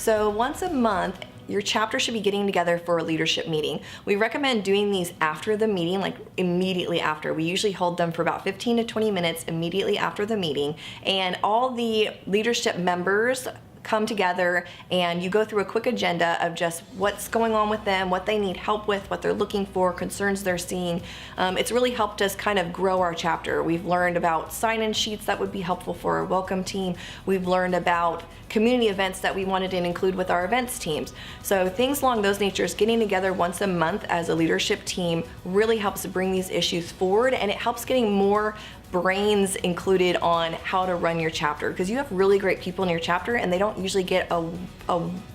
So once a month, your chapter should be getting together for a leadership meeting. We recommend doing these after the meeting, like immediately after. We usually hold them for about 15 to 20 minutes immediately after the meeting, and all the leadership members come together and you go through a quick agenda of just what's going on with them, what they need help with, what they're looking for, concerns they're seeing. It's really helped us kind of grow our chapter. We've learned about sign-in sheets that would be helpful for our welcome team. We've learned about community events that we wanted to include with our events teams. So things along those natures, getting together once a month as a leadership team really helps bring these issues forward, and it helps getting more brains included on how to run your chapter, because you have really great people in your chapter and they don't usually get a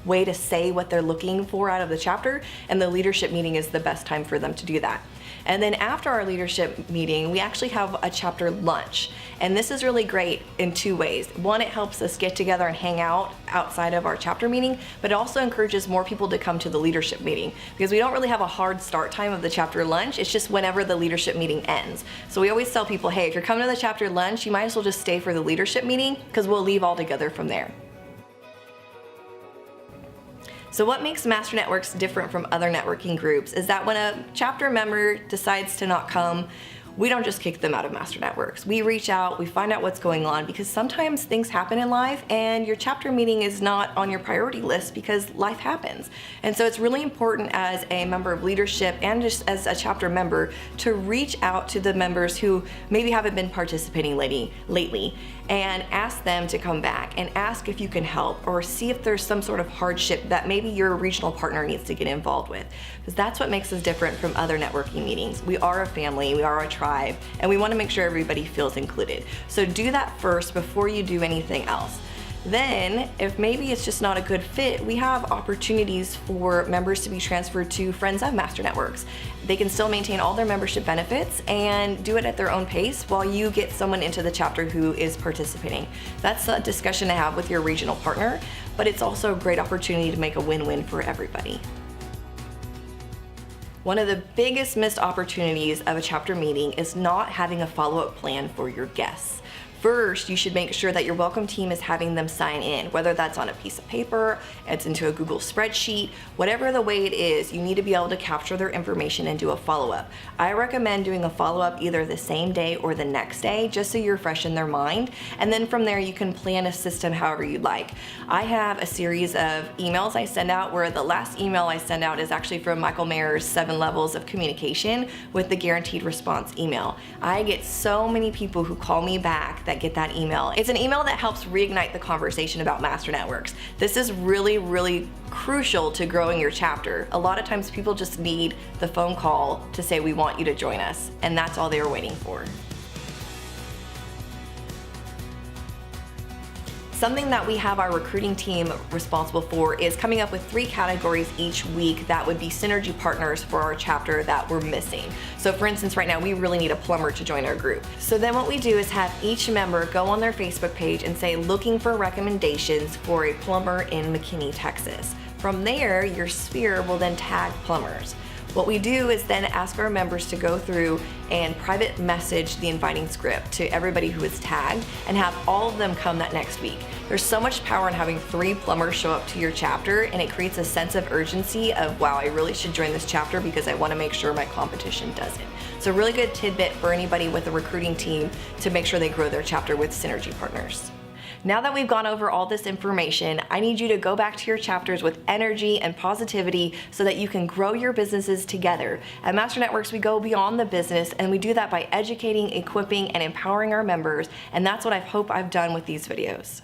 way to say what they're looking for out of the chapter, and the leadership meeting is the best time for them to do that. And then after our leadership meeting, we actually have a chapter lunch. And this is really great in two ways. One, it helps us get together and hang out outside of our chapter meeting, but it also encourages more people to come to the leadership meeting, because we don't really have a hard start time of the chapter lunch. It's just whenever the leadership meeting ends. So we always tell people, hey, if you're coming to the chapter lunch, you might as well just stay for the leadership meeting, because we'll leave all together from there. So what makes Master Networks different from other networking groups is that when a chapter member decides to not come, we don't just kick them out of Master Networks. We reach out, we find out what's going on, because sometimes things happen in life and your chapter meeting is not on your priority list because life happens. And so it's really important as a member of leadership and just as a chapter member to reach out to the members who maybe haven't been participating lately and ask them to come back and ask if you can help, or see if there's some sort of hardship that maybe your regional partner needs to get involved with. Because that's what makes us different from other networking meetings. We are a family, we are a tribe, and we want to make sure everybody feels included. So do that first before you do anything else. Then, if maybe it's just not a good fit, we have opportunities for members to be transferred to Friends of Master Networks. They can still maintain all their membership benefits and do it at their own pace while you get someone into the chapter who is participating. That's a discussion to have with your regional partner, but it's also a great opportunity to make a win-win for everybody. One of the biggest missed opportunities of a chapter meeting is not having a follow-up plan for your guests. First, you should make sure that your welcome team is having them sign in, whether that's on a piece of paper, it's into a Google spreadsheet, whatever the way it is, you need to be able to capture their information and do a follow-up. I recommend doing a follow-up either the same day or the next day, just so you're fresh in their mind. And then from there, you can plan a system however you'd like. I have a series of emails I send out, where the last email I send out is actually from Michael Mayer's 7 Levels of Communication with the Guaranteed Response email. I get so many people who call me back that get that email. It's an email that helps reignite the conversation about Master Networks. This is really, really crucial to growing your chapter. A lot of times people just need the phone call to say, we want you to join us, and that's all they were waiting for. Something that we have our recruiting team responsible for is coming up with 3 categories each week that would be synergy partners for our chapter that we're missing. So for instance, right now we really need a plumber to join our group. So then what we do is have each member go on their Facebook page and say, looking for recommendations for a plumber in McKinney, Texas. From there, your sphere will then tag plumbers. What we do is then ask our members to go through and private message the inviting script to everybody who is tagged and have all of them come that next week. There's so much power in having 3 plumbers show up to your chapter, and it creates a sense of urgency of, wow, I really should join this chapter because I want to make sure my competition doesn't. So a really good tidbit for anybody with a recruiting team to make sure they grow their chapter with synergy partners. Now that we've gone over all this information, I need you to go back to your chapters with energy and positivity so that you can grow your businesses together. At Master Networks, we go beyond the business, and we do that by educating, equipping, and empowering our members, and that's what I hope I've done with these videos.